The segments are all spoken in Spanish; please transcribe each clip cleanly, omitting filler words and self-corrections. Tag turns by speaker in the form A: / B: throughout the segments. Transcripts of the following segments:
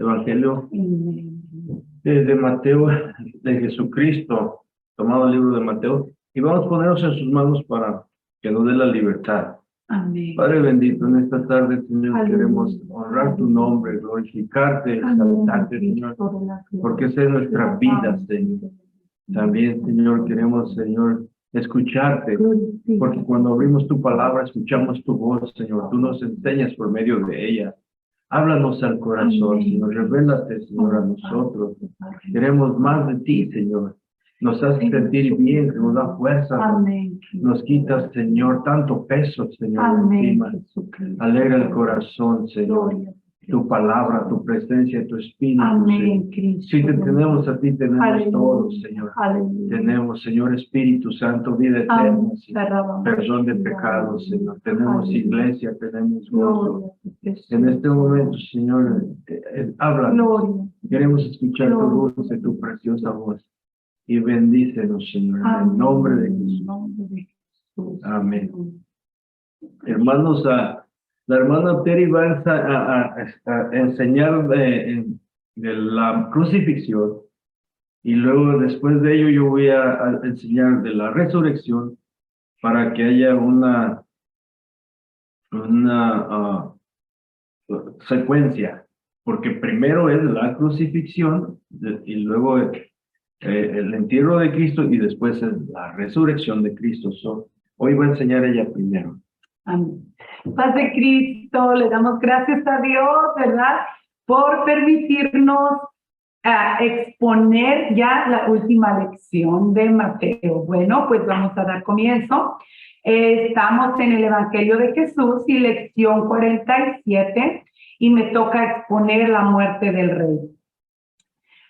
A: Evangelio de Mateo, de Jesucristo, tomado el libro de Mateo, y vamos a ponernos en sus manos para que nos dé la libertad.
B: Amén.
A: Padre bendito, en esta tarde, Señor,
B: Aleluya.
A: queremos honrar tu nombre, glorificarte, exaltarte, Señor, porque esa es nuestra vida, Señor. También, Señor, queremos, Señor, escucharte, porque cuando abrimos tu palabra, escuchamos tu voz, Señor. Tú nos enseñas por medio de ella. Háblanos al corazón, Señor. Revélate, Señor, a nosotros. Queremos más de ti, Señor. Nos hace sentir bien, nos da fuerza. Nos quitas, Señor, tanto peso, Señor, encima. Alegra el corazón, Señor. Tu palabra, tu presencia, tu espíritu,
B: Amén,
A: Señor. Si te tenemos a ti, tenemos
B: Aleluya.
A: todo, Señor.
B: Aleluya.
A: Tenemos, Señor, Espíritu Santo, vida eterna,
B: Amén.
A: Señor. Perdón de pecados, Señor. Tenemos
B: Aleluya.
A: iglesia, tenemos gozo.
B: Gloria a tu precioso
A: En este momento, Señor, habla.
B: Gloria.
A: Queremos escuchar tu
B: Gloria.
A: dulce, tu preciosa voz. Y bendícenos, Señor, en el
B: Amén.
A: nombre de
B: En el
A: Jesús.
B: nombre de Jesús.
A: Amén. Hermanos, la hermana Terry va a enseñar de la crucifixión, y luego después de ello yo voy a enseñar de la resurrección para que haya una secuencia, porque primero es la crucifixión y luego el entierro de Cristo y después es la resurrección de Cristo. Hoy va a enseñar ella primero.
B: Amén. Paz de Cristo, le damos gracias a Dios, ¿verdad? Por permitirnos exponer ya la última lección de Mateo. Bueno, pues vamos a dar comienzo. Estamos en el Evangelio de Jesús y lección 47, y me toca exponer la muerte del rey.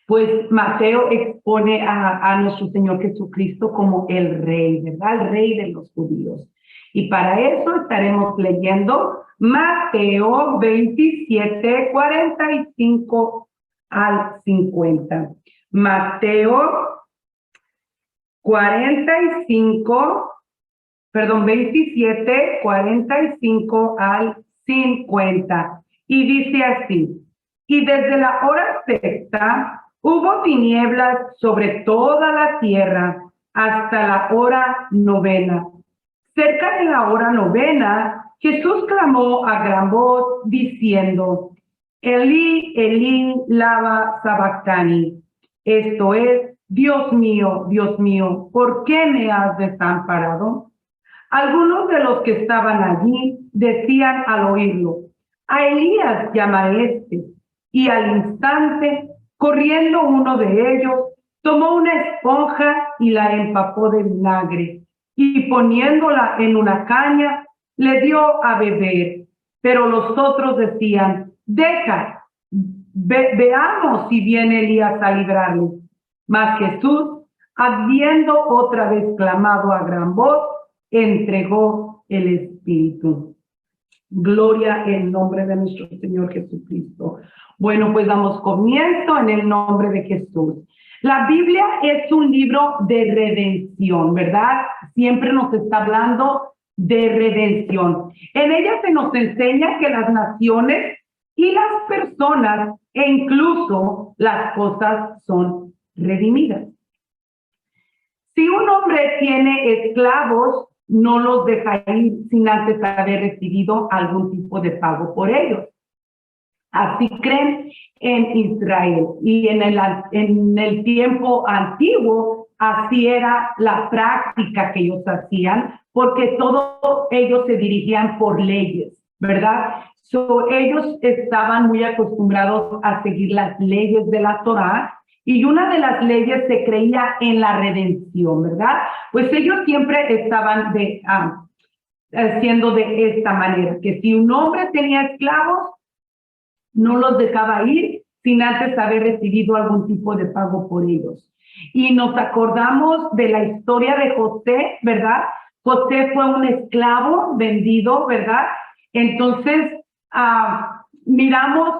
B: Pues Mateo expone a nuestro Señor Jesucristo como el rey, ¿verdad? El rey de los judíos. Y para eso estaremos leyendo Mateo 27, 45 al 50. Mateo 27, 45 al 50. Y dice así: y desde la hora sexta hubo tinieblas sobre toda la tierra hasta la hora novena. Cerca de la hora novena, Jesús clamó a gran voz diciendo: Elí, Elí, lama sabactani. Esto es: Dios mío, ¿por qué me has desamparado? Algunos de los que estaban allí decían al oírlo: a Elías llama este. Y al instante, corriendo uno de ellos, tomó una esponja y la empapó de vinagre, y poniéndola en una caña, le dio a beber. Pero los otros decían: deja, veamos si viene Elías a librarle. Mas Jesús, habiendo otra vez clamado a gran voz, entregó el Espíritu. Gloria en nombre de nuestro Señor Jesucristo. Bueno, pues damos comienzo en el nombre de Jesús. La Biblia es un libro de redención, ¿verdad? Siempre nos está hablando de redención. En ella se nos enseña que las naciones y las personas e incluso las cosas son redimidas. Si un hombre tiene esclavos, no los deja ir sin antes haber recibido algún tipo de pago por ellos. Así creen en Israel. Y en el tiempo antiguo, así era la práctica que ellos hacían, porque todos ellos se dirigían por leyes, ¿verdad? Ellos estaban muy acostumbrados a seguir las leyes de la Torá, y una de las leyes se creía en la redención, ¿verdad? Pues ellos siempre estaban haciendo de esta manera, que si un hombre tenía esclavos, no los dejaba ir sin antes haber recibido algún tipo de pago por ellos. Y nos acordamos de la historia de José, ¿verdad? José fue un esclavo vendido, ¿verdad? Entonces, miramos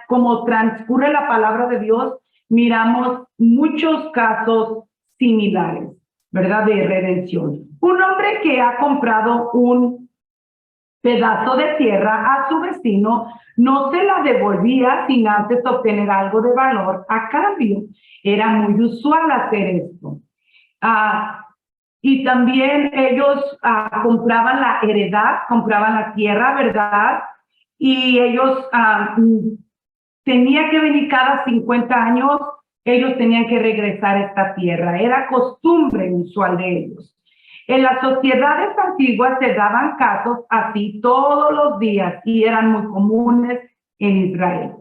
B: como transcurre la palabra de Dios, miramos muchos casos similares, ¿verdad? De redención. Un hombre que ha comprado un pedazo de tierra a su vecino, no se la devolvía sin antes obtener algo de valor a cambio. Era muy usual hacer esto. Y también ellos compraban la heredad, compraban la tierra, ¿verdad? Y ellos tenían que venir cada 50 años, ellos tenían que regresar a esta tierra. Era costumbre usual de ellos. En las sociedades antiguas se daban casos así todos los días y eran muy comunes en Israel.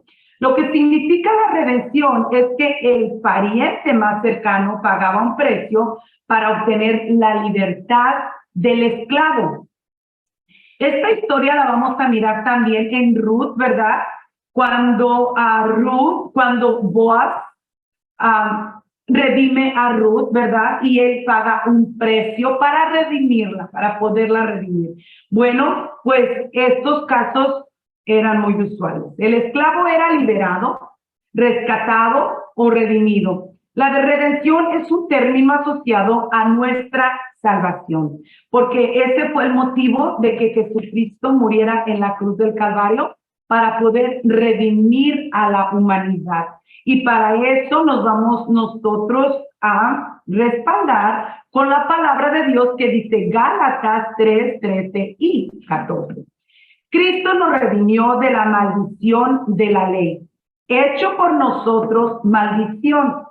B: Lo que significa la redención es que el pariente más cercano pagaba un precio para obtener la libertad del esclavo. Esta historia la vamos a mirar también en Ruth, ¿verdad? Cuando Boaz redime a Ruth, ¿verdad? Y él paga un precio para redimirla, para poderla redimir. Bueno, pues estos casos eran muy usuales. El esclavo era liberado, rescatado o redimido. La de redención es un término asociado a nuestra salvación, porque ese fue el motivo de que Jesucristo muriera en la cruz del Calvario, para poder redimir a la humanidad. Y para eso nos vamos nosotros a respaldar con la palabra de Dios que dice Gálatas 3, 13 y 14. Cristo nos redimió de la maldición de la ley, hecho por nosotros maldición,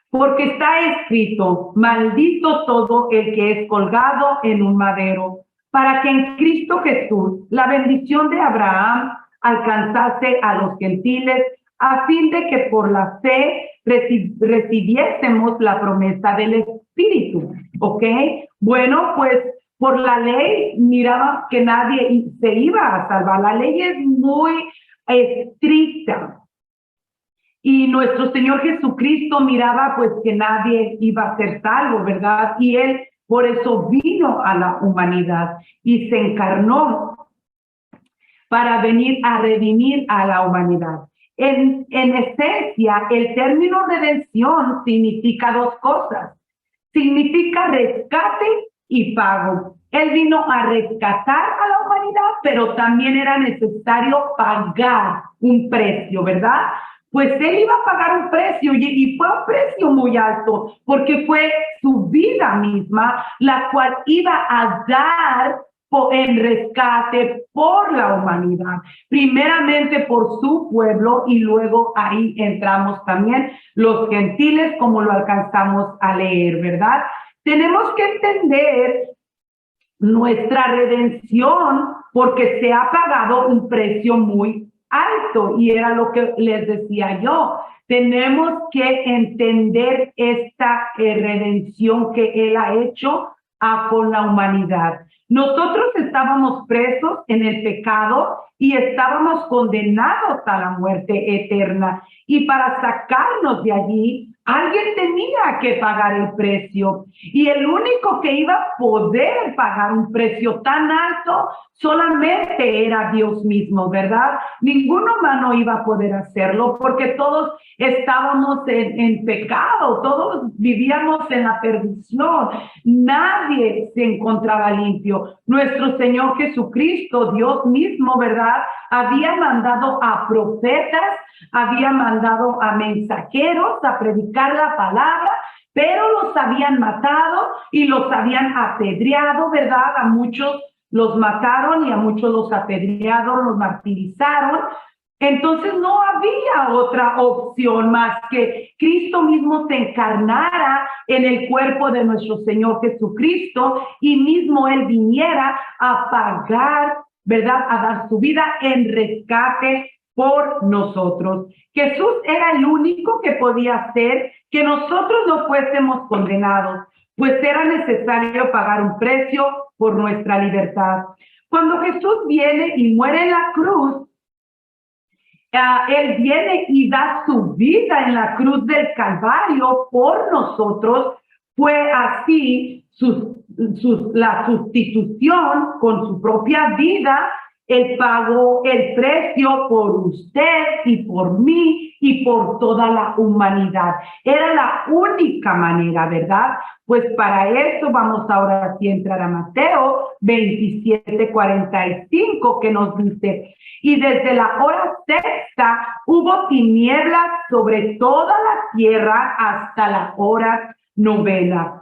B: porque está escrito, maldito todo el que es colgado en un madero, para que en Cristo Jesús la bendición de Abraham alcanzase a los gentiles, a fin de que por la fe recibiésemos la promesa del Espíritu. ¿Ok? Bueno, pues por la ley miraba que nadie se iba a salvar. La ley es muy estricta. Y nuestro Señor Jesucristo miraba pues que nadie iba a ser salvo, ¿verdad? Y Él por eso vino a la humanidad y se encarnó para venir a redimir a la humanidad. En esencia, el término redención significa dos cosas. Significa rescate y pago. Él vino a rescatar a la humanidad, pero también era necesario pagar un precio, ¿verdad? Pues él iba a pagar un precio y fue un precio muy alto, porque fue su vida misma la cual iba a dar en rescate por la humanidad, primeramente por su pueblo y luego ahí entramos también los gentiles como lo alcanzamos a leer, ¿verdad? Tenemos que entender nuestra redención porque se ha pagado un precio muy alto y era lo que les decía yo. Tenemos que entender esta redención que Él ha hecho con la humanidad. Nosotros estábamos presos en el pecado y estábamos condenados a la muerte eterna. Y para sacarnos de allí, alguien tenía que pagar el precio. Y el único que iba a poder pagar un precio tan alto solamente era Dios mismo, ¿verdad? Ningún humano iba a poder hacerlo porque todos estábamos en pecado, todos vivíamos en la perdición. Nadie se encontraba limpio. Nuestro Señor Jesucristo, Dios mismo, ¿verdad? Había mandado a profetas, había mandado a mensajeros a predicar la palabra, pero los habían matado y los habían apedreado, ¿verdad? A muchos los mataron y a muchos los apedrearon, los martirizaron. Entonces no había otra opción más que Cristo mismo se encarnara en el cuerpo de nuestro Señor Jesucristo y mismo Él viniera a pagar, ¿verdad? A dar su vida en rescate por nosotros. Jesús era el único que podía hacer que nosotros no fuésemos condenados, pues era necesario pagar un precio por nuestra libertad. Cuando Jesús viene y muere en la cruz, Él viene y da su vida en la cruz del Calvario por nosotros. Fue así la sustitución con su propia vida Él pagó el precio por usted y por mí y por toda la humanidad. Era la única manera, ¿verdad? Pues para eso vamos ahora sí a entrar a Mateo 27:45, que nos dice: y desde la hora sexta hubo tinieblas sobre toda la tierra hasta la hora novena.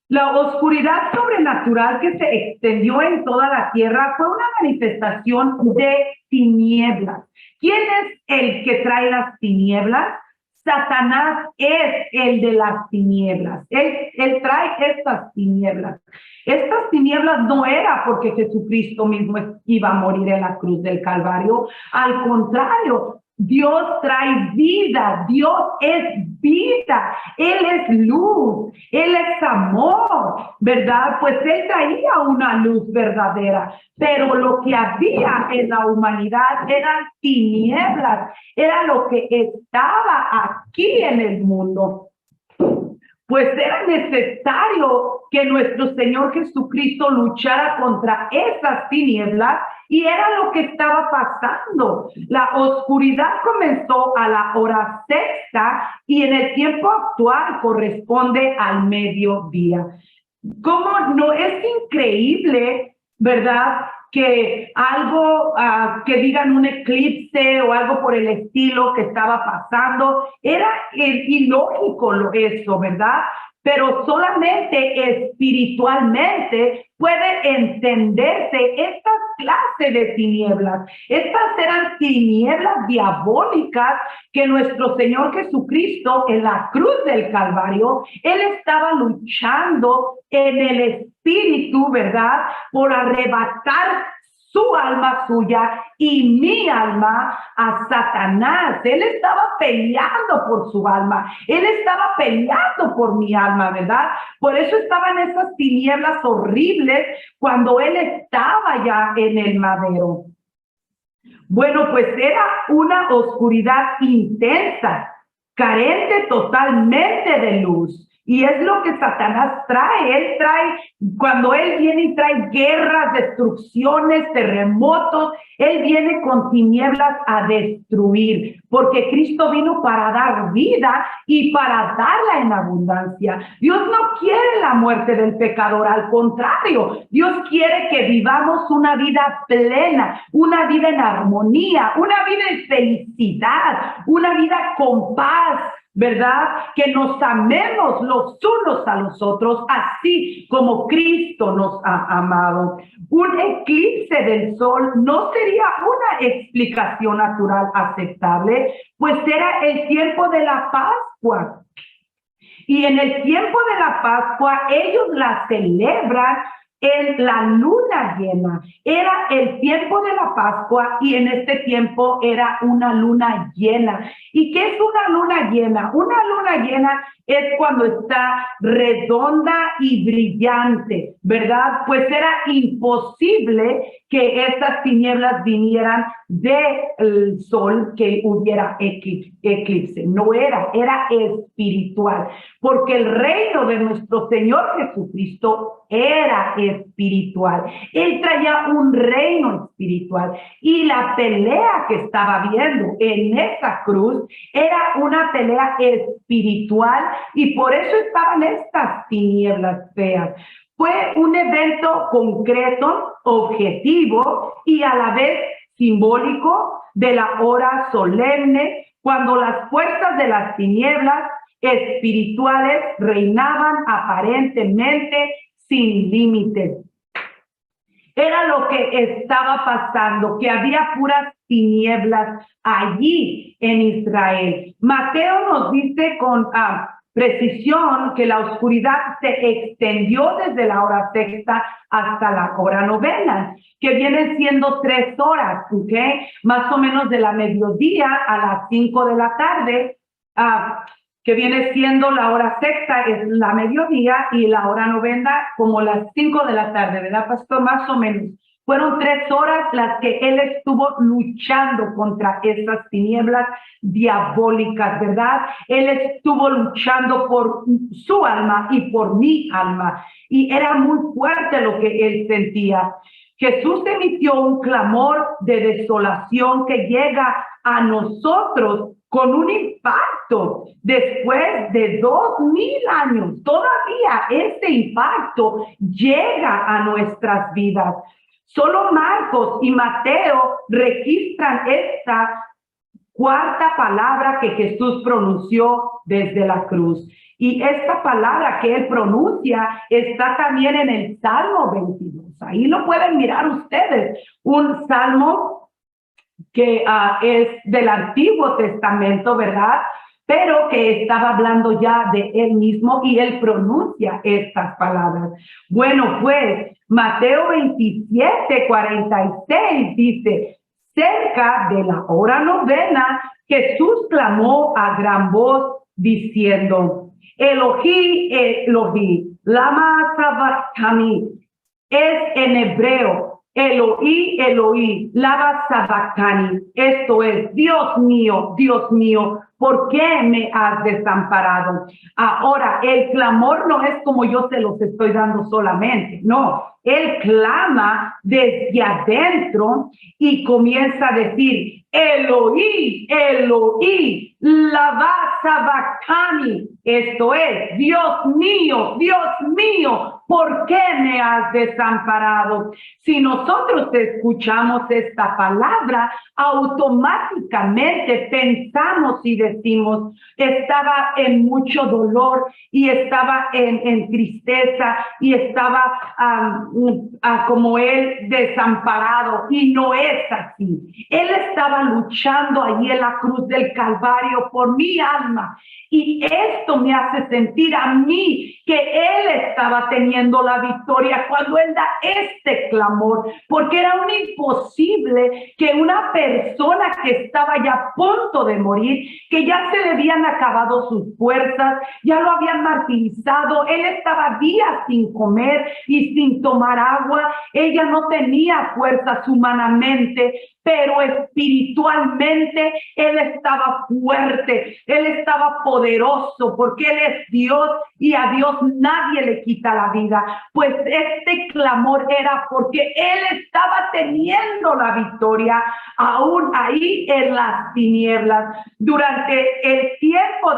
B: La oscuridad sobrenatural que se extendió en toda la tierra fue una manifestación de tinieblas. ¿Quién es el que trae las tinieblas? Satanás es el de las tinieblas. Él trae estas tinieblas. Estas tinieblas no era porque Jesucristo mismo iba a morir en la cruz del Calvario. Al contrario, Dios trae vida, Dios es vida, Él es luz, Él es amor, ¿verdad? Pues Él traía una luz verdadera, pero lo que había en la humanidad eran tinieblas, era lo que estaba aquí en el mundo. Pues era necesario que nuestro Señor Jesucristo luchara contra esas tinieblas y era lo que estaba pasando. La oscuridad comenzó a la hora sexta y en el tiempo actual corresponde al mediodía. ¿Cómo no es increíble, verdad? Que algo, que digan un eclipse o algo por el estilo que estaba pasando, era ilógico eso, ¿verdad? Pero solamente espiritualmente puede entenderse esta clase de tinieblas. Estas eran tinieblas diabólicas que nuestro Señor Jesucristo en la cruz del Calvario, Él estaba luchando en el espíritu, ¿verdad? Por arrebatar su alma suya y mi alma a Satanás. Él estaba peleando por su alma. Él estaba peleando por mi alma, ¿verdad? Por eso estaban esas tinieblas horribles cuando él estaba ya en el madero. Bueno, pues era una oscuridad intensa, carente totalmente de luz. Y es lo que Satanás trae. Él trae, cuando él viene y trae guerras, destrucciones, terremotos, él viene con tinieblas a destruir, porque Cristo vino para dar vida y para darla en abundancia. Dios no quiere la muerte del pecador, al contrario, Dios quiere que vivamos una vida plena, una vida en armonía, una vida en felicidad, una vida con paz, ¿verdad? Que nos amemos los unos a los otros, así como Cristo nos ha amado. Un eclipse del sol no sería una explicación natural aceptable, pues era el tiempo de la Pascua. Y en el tiempo de la Pascua, ellos la celebran en la luna llena. Era el tiempo de la Pascua y en este tiempo era una luna llena. ¿Y qué es una luna llena? Una luna llena es cuando está redonda y brillante, ¿verdad? Pues era imposible que estas tinieblas vinieran del sol, que hubiera eclipse. No era espiritual, porque el reino de nuestro Señor Jesucristo era espiritual. Él traía un reino espiritual y la pelea que estaba viendo en esa cruz era una pelea espiritual y por eso estaban estas tinieblas feas. Fue un evento concreto, objetivo y a la vez simbólico de la hora solemne, cuando las fuerzas de las tinieblas espirituales reinaban aparentemente sin límites. Era lo que estaba pasando, que había puras tinieblas allí en Israel. Mateo nos dice con precisión que la oscuridad se extendió desde la hora sexta hasta la hora novena, que vienen siendo 3 horas, ¿ok? Más o menos de la mediodía a las 5 de la tarde, que viene siendo la hora sexta, es la mediodía, y la hora novena como las 5 de la tarde, ¿verdad, pastor? Más o menos. Fueron 3 horas las que él estuvo luchando contra esas tinieblas diabólicas, ¿verdad? Él estuvo luchando por su alma y por mi alma. Y era muy fuerte lo que él sentía. Jesús emitió un clamor de desolación que llega a nosotros con un impacto después de 2000 años. Todavía este impacto llega a nuestras vidas. Solo Marcos y Mateo registran esta cuarta palabra que Jesús pronunció desde la cruz. Y esta palabra que él pronuncia está también en el Salmo 22. Ahí lo pueden mirar ustedes. Un salmo que es del Antiguo Testamento, ¿verdad? Pero que estaba hablando ya de él mismo y él pronuncia estas palabras. Bueno, pues Mateo 27:46 dice: cerca de la hora novena, Jesús clamó a gran voz diciendo: Elohí, Elohí, lama sabachthani. Es en hebreo: Elohí, Elohí, lama sabachthani. Esto es: Dios mío, ¿por qué me has desamparado? Ahora, el clamor no es como yo se los estoy dando solamente, no. Él clama desde adentro y comienza a decir: Elohí, Elohí, lama sabachthani. Esto es: Dios mío, ¿por qué me has desamparado? Si nosotros escuchamos esta palabra, automáticamente pensamos y decimos: estaba en mucho dolor y estaba en tristeza y estaba como él desamparado, y no es así. Él estaba luchando allí en la cruz del Calvario por mi alma, y esto me hace sentir a mí que él estaba teniendo la victoria cuando él da este clamor, porque era un imposible que una persona que estaba ya a punto de morir, que ya se le habían acabado sus fuerzas, ya lo habían martirizado, él estaba días sin comer y sin tomar agua, ella no tenía fuerzas humanamente, pero espiritualmente él estaba fuerte, él estaba poderoso, porque él es Dios y a Dios nadie le quita la vida. Pues este clamor era porque él estaba teniendo la victoria aún ahí en las tinieblas. Durante el tiempo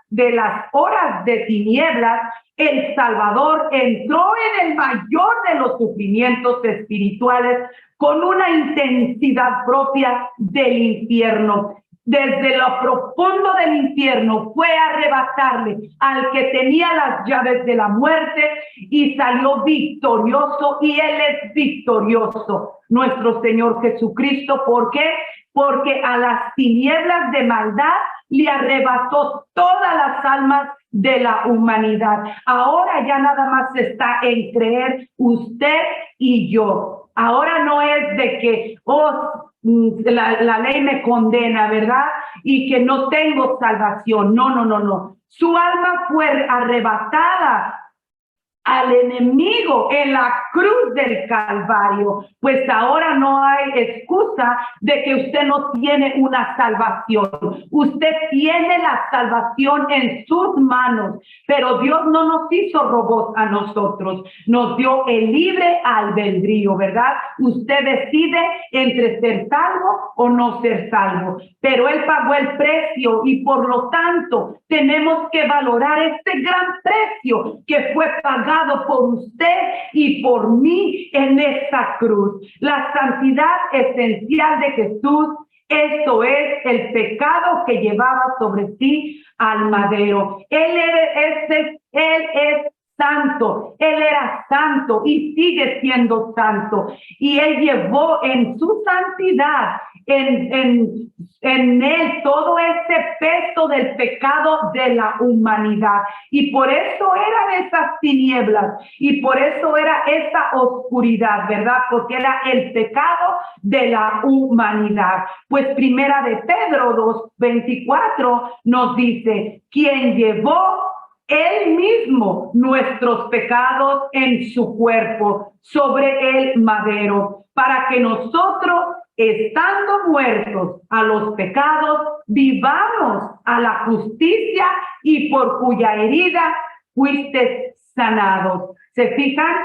B: de las horas de tinieblas, el Salvador entró en el mayor de los sufrimientos espirituales con una intensidad propia del infierno. Desde lo profundo del infierno fue a arrebatarle al que tenía las llaves de la muerte y salió victorioso, y él es victorioso, nuestro Señor Jesucristo. ¿Por qué? Porque a las tinieblas de maldad le arrebató todas las almas de la humanidad. Ahora ya nada más está en creer usted y yo. Ahora no es de que la ley me condena, ¿verdad? Y que no tengo salvación. No. Su alma fue arrebatada al enemigo en la cruz del Calvario. Pues ahora no hay excusa de que usted no tiene una salvación. Usted tiene la salvación en sus manos, pero Dios no nos hizo robots a nosotros, nos dio el libre albedrío, ¿verdad? Usted decide entre ser salvo o no ser salvo, pero Él pagó el precio, y por lo tanto tenemos que valorar este gran precio que fue pagado por usted y por mí en esta cruz. La santidad esencial de Jesús, esto es el pecado que llevaba sobre sí al madero. Él es santo, él era santo y sigue siendo santo, y él llevó en su santidad, en él, todo este peso del pecado de la humanidad, y por eso era de esas tinieblas, y por eso era esa oscuridad, ¿verdad? Porque era el pecado de la humanidad. Pues Primera de Pedro 2:24 nos dice: quien llevó él mismo nuestros pecados en su cuerpo sobre el madero, para que nosotros, estando muertos a los pecados, vivamos a la justicia, y por cuya herida fuiste sanados. ¿Se fijan?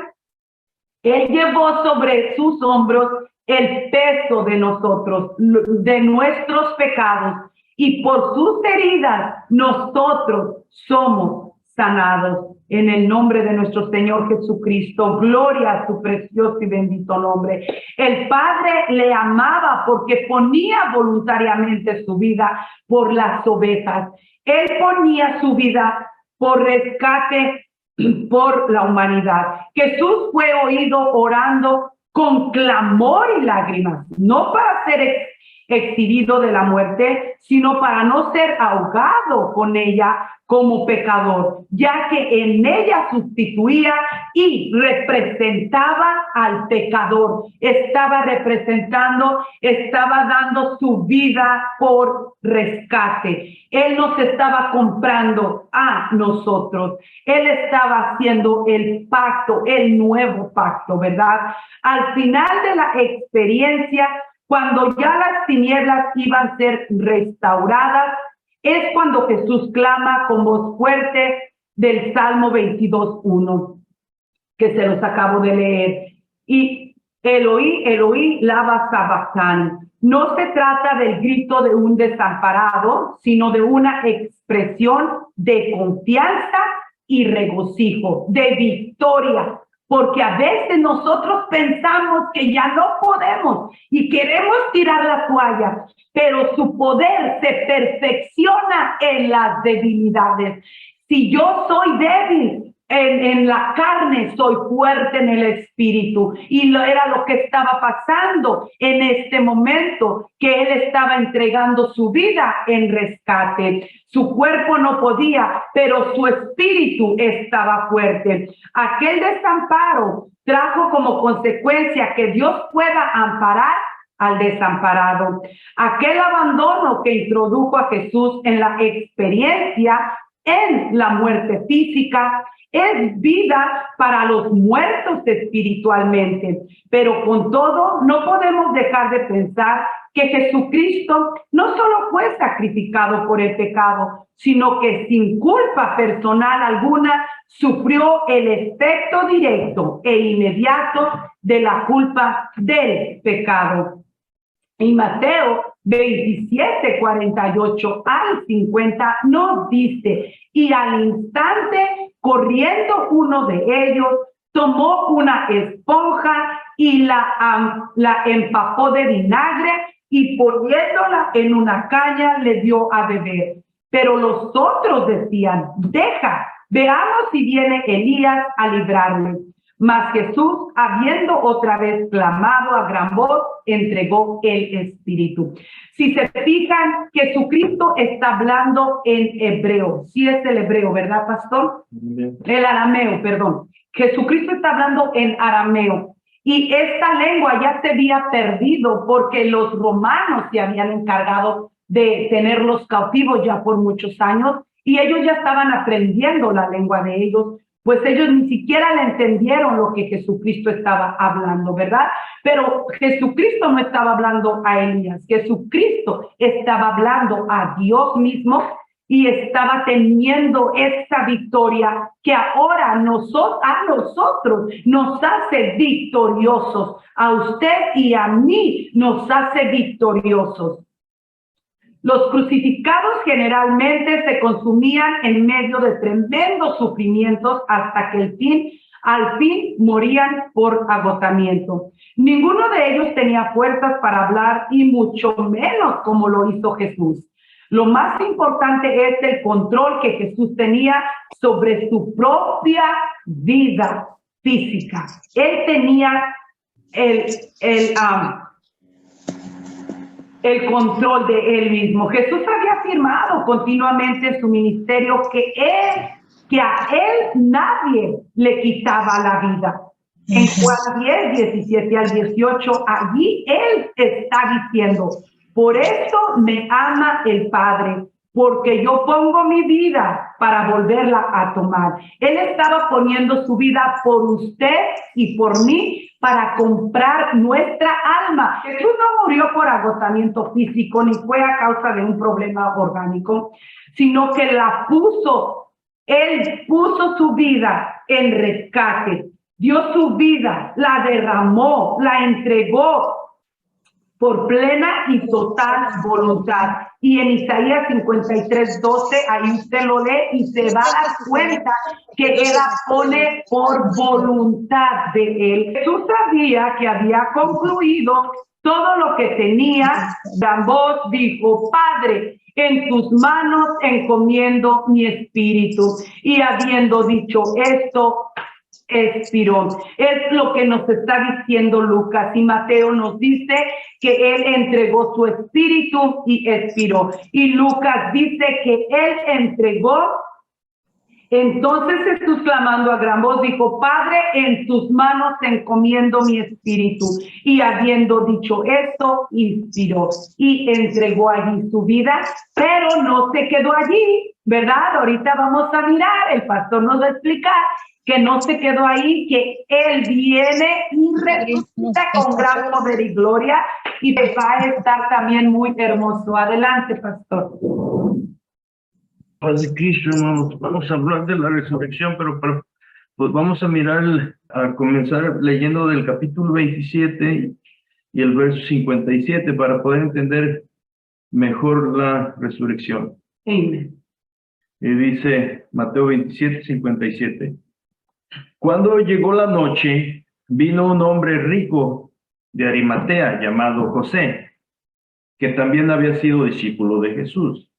B: Él llevó sobre sus hombros el peso de nosotros, de nuestros pecados, y por sus heridas nosotros somos sanados. En el nombre de nuestro Señor Jesucristo, gloria a su precioso y bendito nombre. El Padre le amaba porque ponía voluntariamente su vida por las ovejas. Él ponía su vida por rescate por la humanidad. Jesús fue oído orando con clamor y lágrimas, no para ser exhibido de la muerte, sino para no ser ahogado con ella como pecador, ya que en ella sustituía y representaba al pecador. Estaba representando, estaba dando su vida por rescate. Él nos estaba comprando a nosotros. Él estaba haciendo el pacto, el nuevo pacto, ¿verdad? Al final de la experiencia, cuando ya las tinieblas iban a ser restauradas, es cuando Jesús clama con voz fuerte del Salmo 22:1, que se los acabo de leer. Y Eloí, Eloí, lama sabactani. No se trata del grito de un desamparado, sino de una expresión de confianza y regocijo, de victoria. Porque a veces nosotros pensamos que ya no podemos y queremos tirar la toalla, pero su poder se perfecciona en las debilidades. Si yo soy débil en la carne, soy fuerte en el espíritu. Y era lo que estaba pasando en este momento, que él estaba entregando su vida en rescate. Su cuerpo no podía, pero su espíritu estaba fuerte. Aquel desamparo trajo como consecuencia que Dios pueda amparar al desamparado. Aquel abandono que introdujo a Jesús en la experiencia en la muerte física es vida para los muertos espiritualmente. Pero con todo, no podemos dejar de pensar que Jesucristo no solo fue sacrificado por el pecado, sino que sin culpa personal alguna sufrió el efecto directo e inmediato de la culpa del pecado. Y Mateo 27, 48 al 50 nos dice: y al instante, corriendo uno de ellos, tomó una esponja y la empapó de vinagre y poniéndola en una caña le dio a beber. Pero los otros decían: deja, veamos si viene Elías a librarle. Mas Jesús, habiendo otra vez clamado a gran voz, entregó el Espíritu. Si se fijan, Jesucristo está hablando en hebreo. Sí es el hebreo, ¿verdad, pastor? Bien. El arameo, perdón. Jesucristo está hablando en arameo. Y esta lengua ya se había perdido porque los romanos se habían encargado de tenerlos cautivos ya por muchos años y ellos ya estaban aprendiendo la lengua de ellos. Pues ellos ni siquiera le entendieron lo que Jesucristo estaba hablando, ¿verdad? Pero Jesucristo no estaba hablando a Elías, Jesucristo estaba hablando a Dios mismo y estaba teniendo esta victoria que ahora a nosotros nos hace victoriosos, a usted y a mí nos hace victoriosos. Los crucificados generalmente se consumían en medio de tremendos sufrimientos hasta que al fin morían por agotamiento. Ninguno de ellos tenía fuerzas para hablar y mucho menos como lo hizo Jesús. Lo más importante es el control que Jesús tenía sobre su propia vida física. Él tenía el control de él mismo. Jesús había afirmado continuamente en su ministerio que a él nadie le quitaba la vida. En Juan 10, 17 al 18, allí él está diciendo: por eso me ama el Padre, porque yo pongo mi vida para volverla a tomar. Él estaba poniendo su vida por usted y por mí para comprar nuestra alma. Jesús no murió por agotamiento físico ni fue a causa de un problema orgánico, sino que él puso su vida en rescate. dio su vida, la derramó, la entregó por plena y total voluntad. Y en Isaías 53:12, ahí usted lo lee y se va a dar cuenta que él la pone por voluntad de él. Jesús sabía que había concluido todo lo que tenía. Gran voz dijo: Padre, en tus manos encomiendo mi espíritu. Y habiendo dicho esto, expiró. Es lo que nos está diciendo Lucas, y Mateo nos dice que él entregó su espíritu y expiró. Y Lucas dice que él entregó. Entonces Jesús, clamando a gran voz, dijo: Padre, en tus manos encomiendo mi espíritu. Y habiendo dicho esto, inspiró y entregó allí su vida, pero no se quedó allí, ¿verdad? Ahorita vamos a mirar, el pastor nos va a explicar que no se quedó ahí, que él viene y resucita con gran poder y gloria, y va a estar también muy hermoso. Adelante, pastor.
A: Padre Cristo, hermanos, vamos a hablar de la resurrección, pero pues vamos a mirar, a comenzar leyendo del capítulo 27 y el verso 57 para poder entender mejor la resurrección.
B: Amén.
A: Y dice Mateo 27:57. Cuando llegó la noche, vino un hombre rico de Arimatea llamado José, que también había sido discípulo de Jesús.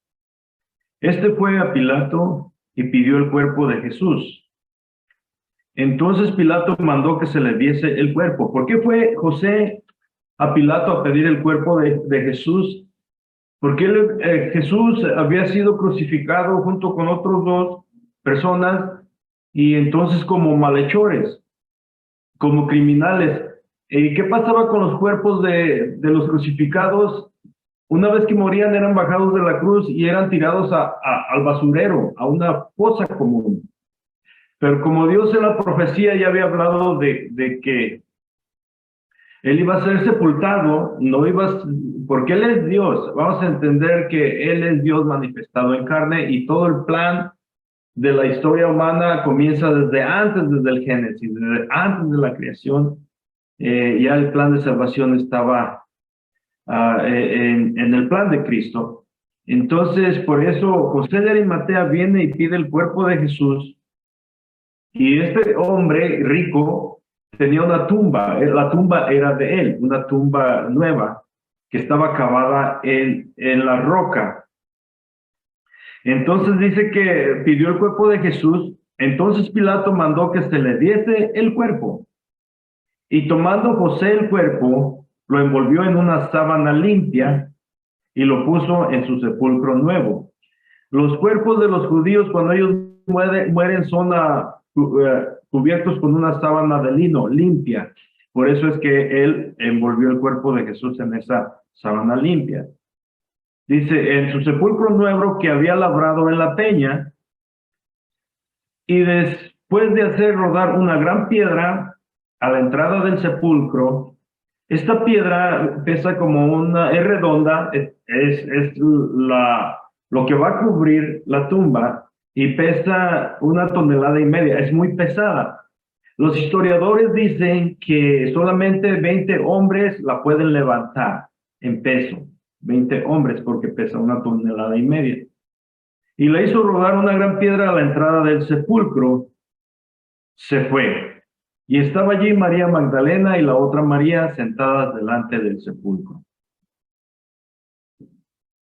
A: Este fue a Pilato y pidió el cuerpo de Jesús. Entonces Pilato mandó que se le diese el cuerpo. ¿Por qué fue José a Pilato a pedir el cuerpo de Jesús? Porque Jesús había sido crucificado junto con otros dos personas, y entonces como malhechores, como criminales. ¿Qué pasaba con los cuerpos de los crucificados? Una vez que morían eran bajados de la cruz y eran tirados al basurero, a una fosa común. Pero como Dios en la profecía ya había hablado de que él iba a ser sepultado, porque Él es Dios. Vamos a entender que Él es Dios manifestado en carne, y todo el plan de la historia humana comienza desde el Génesis, desde antes de la creación. Ya el plan de salvación estaba en el plan de Cristo. Entonces, por eso José de Arimatea viene y pide el cuerpo de Jesús. Y este hombre rico tenía una tumba. La tumba era de él, una tumba nueva que estaba cavada en la roca. Entonces dice que pidió el cuerpo de Jesús. Entonces Pilato mandó que se le diese el cuerpo. Y tomando José el cuerpo, lo envolvió en una sábana limpia y lo puso en su sepulcro nuevo. Los cuerpos de los judíos, cuando ellos mueren, son cubiertos con una sábana de lino limpia. Por eso es que él envolvió el cuerpo de Jesús en esa sábana limpia. Dice, en su sepulcro nuevo que había labrado en la peña, y después de hacer rodar una gran piedra a la entrada del sepulcro. Esta piedra pesa es redonda, es lo que va a cubrir la tumba, y pesa 1,5 toneladas, es muy pesada. Los historiadores dicen que solamente 20 hombres la pueden levantar en peso, 20 hombres, porque pesa 1,5 toneladas. Y le hizo rodar una gran piedra a la entrada del sepulcro. Se fue. Y estaba allí María Magdalena y la otra María sentadas delante del sepulcro.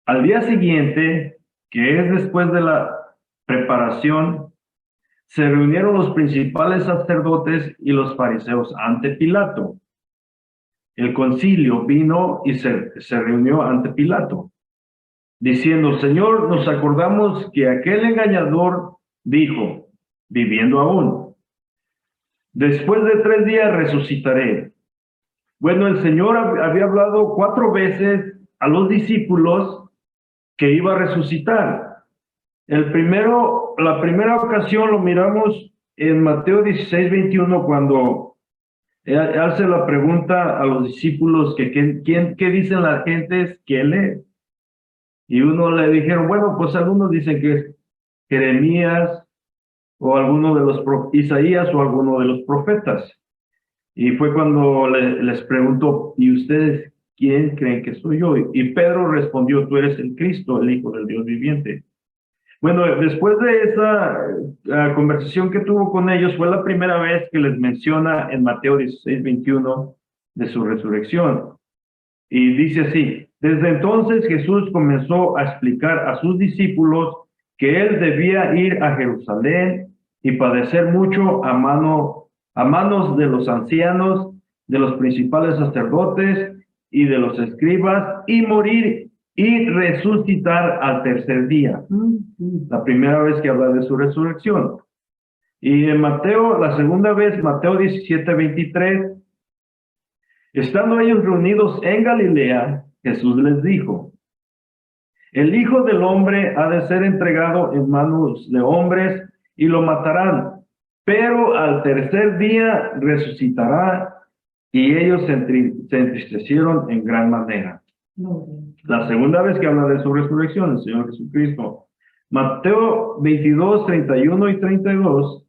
A: Al día siguiente, que es después de la preparación, se reunieron los principales sacerdotes y los fariseos ante Pilato. El concilio vino y se reunió ante Pilato, diciendo: Señor, nos acordamos que aquel engañador dijo, viviendo aún: después de 3 días resucitaré. Bueno, el Señor había hablado 4 veces a los discípulos que iba a resucitar. La primera ocasión lo miramos en Mateo 16:21, cuando hace la pregunta a los discípulos que qué dicen las gentes que él es. Y uno le dijeron, bueno, pues algunos dicen que es Jeremías, o alguno de los Isaías o alguno de los profetas. Y fue cuando les preguntó, ¿y ustedes quién creen que soy yo? Y Pedro respondió, tú eres el Cristo, el Hijo del Dios viviente. Bueno, después de esa conversación que tuvo con ellos, fue la primera vez que les menciona en Mateo 16:21 de su resurrección. Y dice así, desde entonces Jesús comenzó a explicar a sus discípulos que él debía ir a Jerusalén y padecer mucho a manos de los ancianos, de los principales sacerdotes y de los escribas, y morir y resucitar al tercer día. La primera vez que habla de su resurrección. Y en Mateo, la segunda vez, Mateo 17:23, estando ellos reunidos en Galilea, Jesús les dijo, el Hijo del Hombre ha de ser entregado en manos de hombres y lo matarán, pero al tercer día resucitará. Y ellos se entristecieron en gran manera. La segunda vez que habla de su resurrección, el Señor Jesucristo. Mateo 22:31 y 32.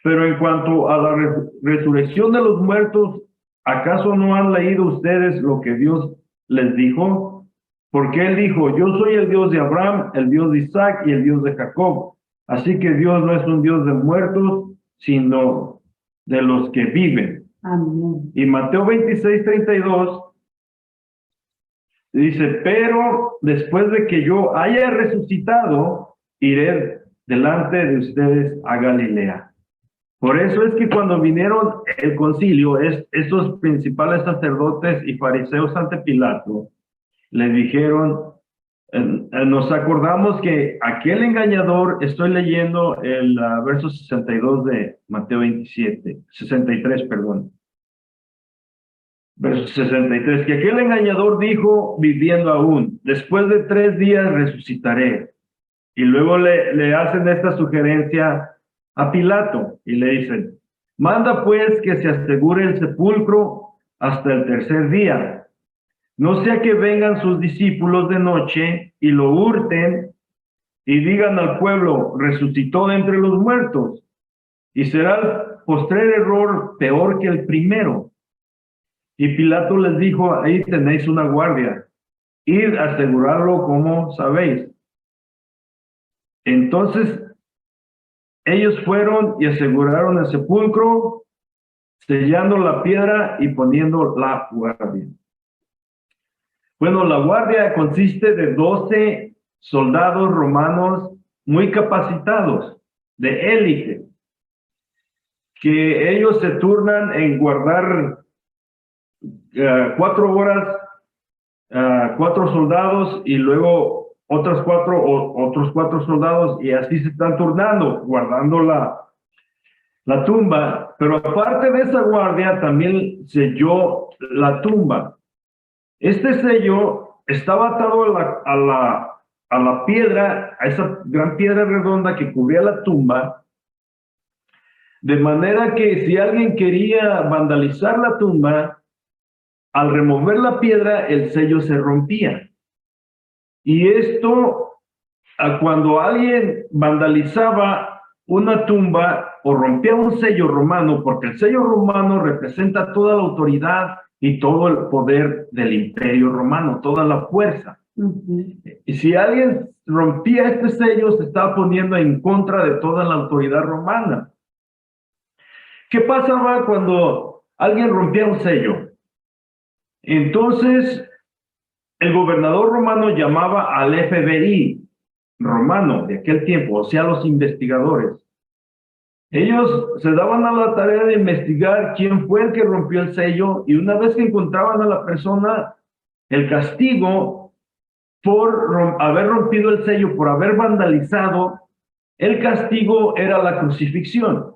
A: Pero en cuanto a la resurrección de los muertos, ¿acaso no han leído ustedes lo que Dios les dijo? Porque Él dijo, yo soy el Dios de Abraham, el Dios de Isaac y el Dios de Jacob. Así que Dios no es un Dios de muertos, sino de los que viven.
B: Amén.
A: Y Mateo 26:32 dice, pero después de que yo haya resucitado, iré delante de ustedes a Galilea. Por eso es que cuando vinieron el concilio, estos principales sacerdotes y fariseos ante Pilato, le dijeron, nos acordamos que aquel engañador, estoy leyendo el verso 62 de Mateo 63, perdón. Verso 63, que aquel engañador dijo, viviendo aún, después de 3 días resucitaré. Y luego le hacen esta sugerencia a Pilato y le dicen, manda pues que se asegure el sepulcro hasta el tercer día. No sea que vengan sus discípulos de noche y lo hurten y digan al pueblo, resucitó de entre los muertos. Y será el postrer error peor que el primero. Y Pilato les dijo, ahí tenéis una guardia, id a asegurarlo como sabéis. Entonces ellos fueron y aseguraron el sepulcro, sellando la piedra y poniendo la guardia. Bueno, la guardia consiste de 12 soldados romanos muy capacitados, de élite, que ellos se turnan en guardar 4 horas, 4 soldados y luego otros 4 soldados, y así se están turnando, guardando la tumba. Pero aparte de esa guardia, también selló la tumba. Este sello estaba atado a la piedra, a esa gran piedra redonda que cubría la tumba, de manera que si alguien quería vandalizar la tumba, al remover la piedra, el sello se rompía. Y esto, cuando alguien vandalizaba una tumba o rompía un sello romano, porque el sello romano representa toda la autoridad y todo el poder del imperio romano, toda la fuerza. Y si alguien rompía este sello, se estaba poniendo en contra de toda la autoridad romana. ¿Qué pasaba cuando alguien rompía un sello? Entonces, el gobernador romano llamaba al FBI romano de aquel tiempo, o sea, los investigadores. Ellos se daban a la tarea de investigar quién fue el que rompió el sello, y una vez que encontraban a la persona, el castigo por haber rompido el sello, por haber vandalizado, el castigo era la crucifixión.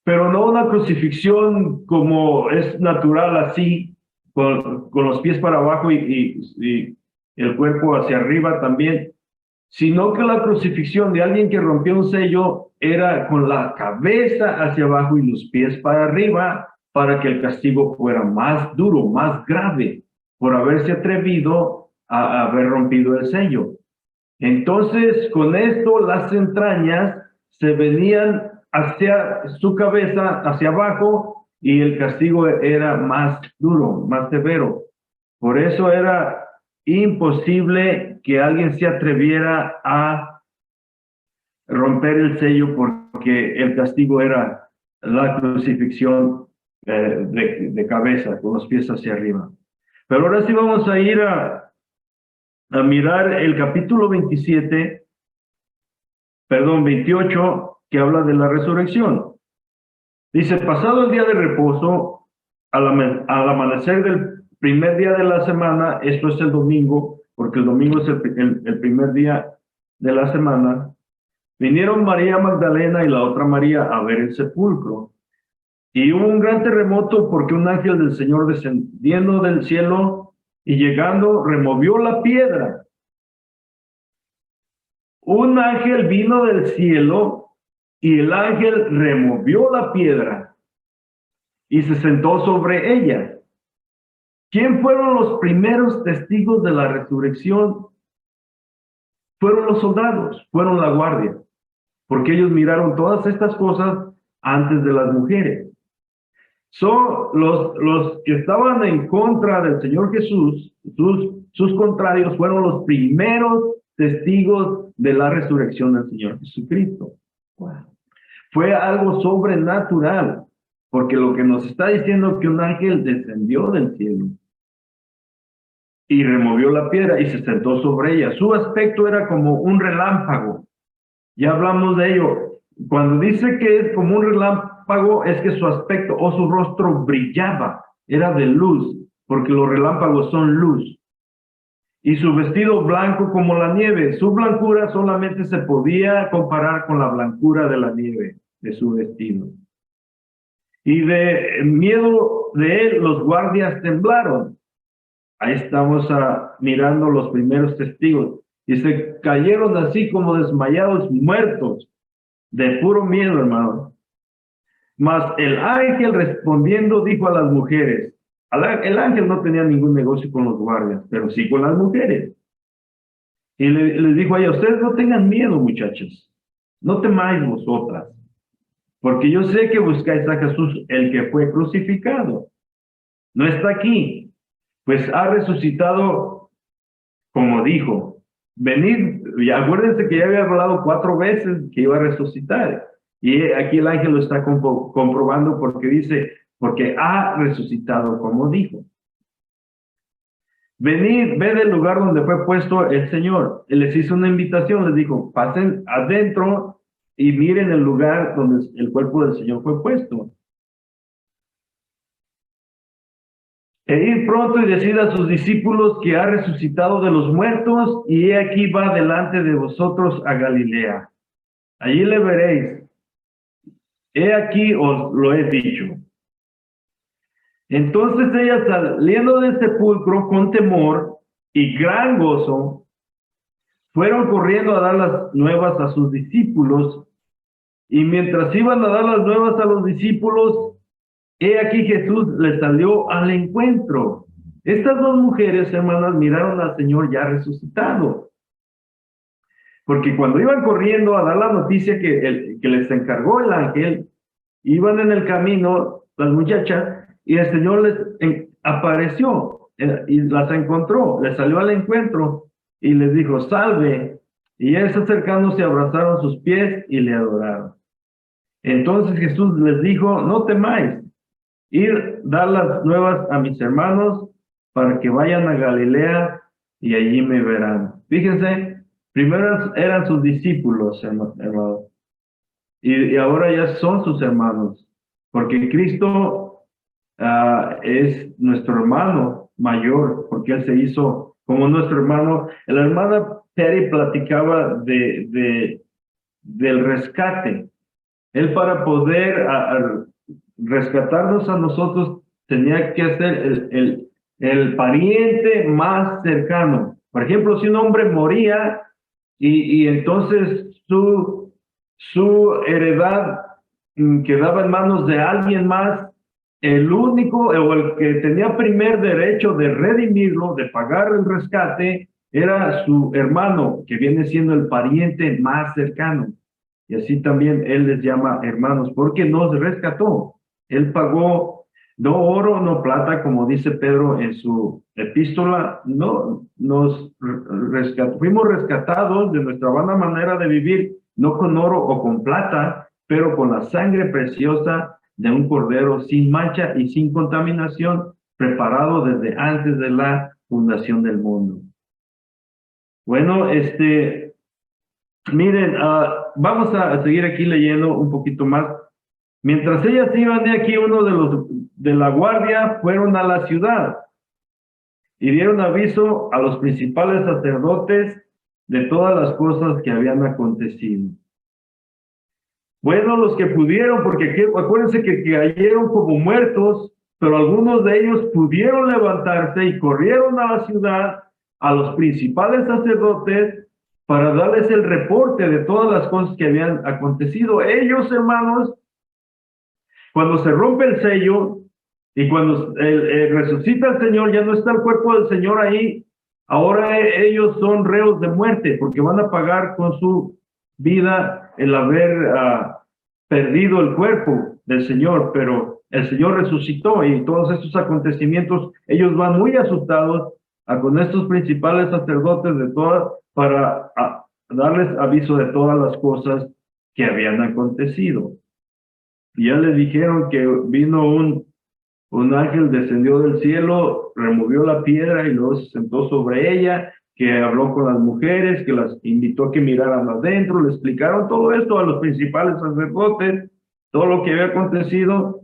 A: Pero no una crucifixión como es natural, así, con los pies para abajo y el cuerpo hacia arriba también, sino que la crucifixión de alguien que rompió un sello era con la cabeza hacia abajo y los pies para arriba, para que el castigo fuera más duro, más grave, por haberse atrevido a haber rompido el sello. Entonces, con esto, las entrañas se venían hacia su cabeza, hacia abajo, y el castigo era más duro, más severo. Por eso era imposible que alguien se atreviera a romper el sello, porque el castigo era la crucifixión de cabeza, con los pies hacia arriba. Pero ahora sí vamos a ir a mirar el capítulo 28, que habla de la resurrección. Dice, pasado el día de reposo, al amanecer del primer día de la semana, esto es el domingo, porque el domingo es el primer día de la semana, vinieron María Magdalena y la otra María a ver el sepulcro. Y hubo un gran terremoto, porque un ángel del Señor, descendiendo del cielo y llegando, removió la piedra. Un ángel vino del cielo y el ángel removió la piedra y se sentó sobre ella. ¿Quién fueron los primeros testigos de la resurrección? Fueron los soldados, fueron la guardia, porque ellos miraron todas estas cosas antes de las mujeres. Son los que estaban en contra del Señor Jesús, sus contrarios, fueron los primeros testigos de la resurrección del Señor Jesucristo. Wow. Fue algo sobrenatural, porque lo que nos está diciendo es que un ángel descendió del cielo y removió la piedra y se sentó sobre ella. Su aspecto era como un relámpago. Ya hablamos de ello. Cuando dice que es como un relámpago, es que su aspecto o su rostro brillaba, era de luz, porque los relámpagos son luz. Y su vestido blanco como la nieve. Su blancura solamente se podía comparar con la blancura de la nieve de su vestido. Y de miedo de él, los guardias temblaron. Ahí estamos mirando los primeros testigos. Y se cayeron así como desmayados, muertos, de puro miedo, hermano. Mas el ángel respondiendo dijo a las mujeres, el ángel no tenía ningún negocio con los guardias, pero sí con las mujeres. Y les dijo a ellas, ustedes no tengan miedo, muchachas, no temáis vosotras, porque yo sé que buscáis a Jesús, el que fue crucificado. No está aquí, pues ha resucitado como dijo. Venid, y acuérdense que ya había hablado 4 veces que iba a resucitar. Y aquí el ángel lo está comprobando, porque dice, porque ha resucitado como dijo. Venid, ved el lugar donde fue puesto el Señor. Él les hizo una invitación, les dijo, pasen adentro y miren el lugar donde el cuerpo del Señor fue puesto. E ir pronto y decid a sus discípulos que ha resucitado de los muertos, y he aquí va delante de vosotros a Galilea. Allí le veréis. He aquí os lo he dicho. Entonces ellas, saliendo del sepulcro con temor y gran gozo, fueron corriendo a dar las nuevas a sus discípulos, y mientras iban a dar las nuevas a los discípulos, he aquí Jesús les salió al encuentro. Estas 2 mujeres, hermanas, miraron al Señor ya resucitado. Porque cuando iban corriendo a dar la noticia que les encargó el ángel, iban en el camino las muchachas, y el Señor les apareció y las encontró, les salió al encuentro y les dijo, salve. Y ellos, acercándose, abrazaron sus pies y le adoraron. Entonces Jesús les dijo, no temáis, ir, dar las nuevas a mis hermanos, para que vayan a Galilea y allí me verán. Fíjense, primero eran sus discípulos, hermanos, y ahora ya son sus hermanos, porque Cristo es nuestro hermano mayor, porque Él se hizo como nuestro hermano. La hermana Terry platicaba del rescate. Él, para poder rescatarnos a nosotros, tenía que ser el pariente más cercano. Por ejemplo, si un hombre moría y entonces su heredad quedaba en manos de alguien más, el único o el que tenía primer derecho de redimirlo, de pagar el rescate, era su hermano, que viene siendo el pariente más cercano. y así también Él les llama hermanos, porque nos rescató. Él pagó no oro, no plata, como dice Pedro en su epístola, no, fuimos rescatados de nuestra vana manera de vivir, no con oro o con plata, pero con la sangre preciosa de un cordero sin mancha y sin contaminación, preparado desde antes de la fundación del mundo. Bueno, miren, vamos a seguir aquí leyendo un poquito más. Mientras ellas iban de aquí, uno de los de la guardia fueron a la ciudad y dieron aviso a los principales sacerdotes de todas las cosas que habían acontecido. Bueno, los que pudieron, porque aquí, acuérdense que cayeron como muertos, pero algunos de ellos pudieron levantarse y corrieron a la ciudad, a los principales sacerdotes, para darles el reporte de todas las cosas que habían acontecido. Ellos, hermanos, cuando se rompe el sello y cuando resucita el Señor, ya no está el cuerpo del Señor ahí, ahora ellos son reos de muerte, porque van a pagar con su vida el haber perdido el cuerpo del Señor, pero el Señor resucitó y todos estos acontecimientos, ellos van muy asustados con estos principales sacerdotes de todas para darles aviso de todas las cosas que habían acontecido. Y ya les dijeron que vino un ángel, descendió del cielo, removió la piedra y luego se sentó sobre ella, que habló con las mujeres, que las invitó a que miraran adentro, le explicaron todo esto a los principales sacerdotes, todo lo que había acontecido,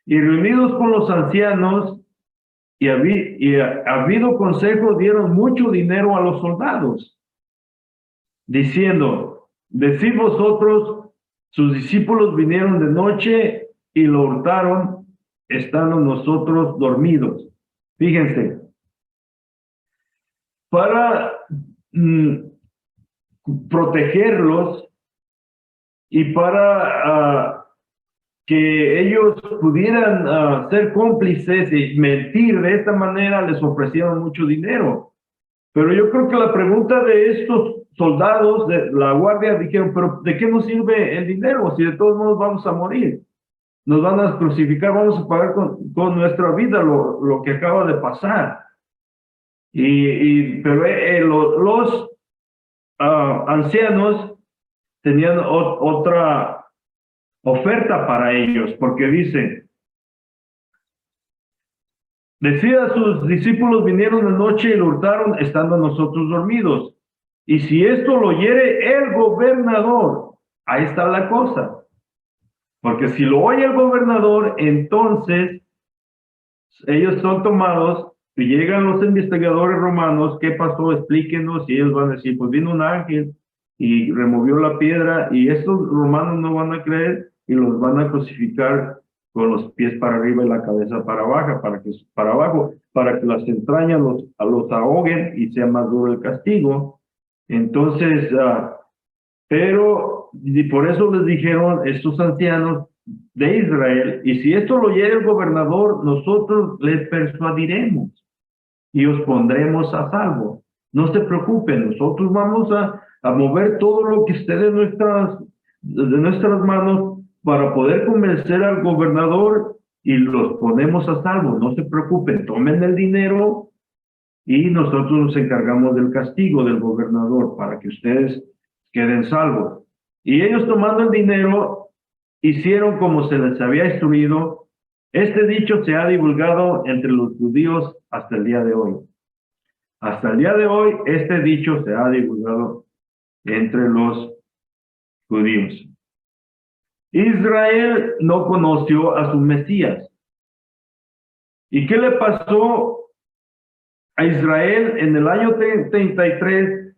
A: y reunidos con los ancianos, y habido consejo, dieron mucho dinero a los soldados, diciendo, decid vosotros, sus discípulos vinieron de noche y lo hurtaron, estando nosotros dormidos. Fíjense, para protegerlos y para que ellos pudieran ser cómplices y mentir de esta manera, les ofrecieron mucho dinero. Pero yo creo que la pregunta de estos soldados de la guardia dijeron, pero ¿de qué nos sirve el dinero si de todos modos vamos a morir? Nos van a crucificar, vamos a pagar con nuestra vida lo que acaba de pasar. Pero los ancianos tenían otra oferta para ellos, porque dice, decía a sus discípulos, vinieron de noche y lo hurtaron, estando nosotros dormidos. Y si esto lo oyere el gobernador, ahí está la cosa. Porque si lo oye el gobernador, entonces ellos son tomados y llegan los investigadores romanos, ¿qué pasó? Explíquenos, y ellos van a decir, pues vino un ángel y removió la piedra, y estos romanos no van a creer y los van a crucificar con los pies para arriba y la cabeza para abajo, para que las entrañas los ahoguen y sea más duro el castigo. Entonces, y por eso les dijeron estos ancianos de Israel, y si esto lo oyere el gobernador, nosotros les persuadiremos y os pondremos a salvo. No se preocupen, nosotros vamos a mover todo lo que esté de nuestras manos para poder convencer al gobernador y los ponemos a salvo. No se preocupen, tomen el dinero y nosotros nos encargamos del castigo del gobernador para que ustedes queden salvos. Y ellos, tomando el dinero, hicieron como se les había instruido. Este dicho se ha divulgado entre los judíos hasta el día de hoy. Hasta el día de hoy, este dicho se ha divulgado entre los judíos. Israel no conoció a su Mesías. ¿Y qué le pasó a Israel en el año 33,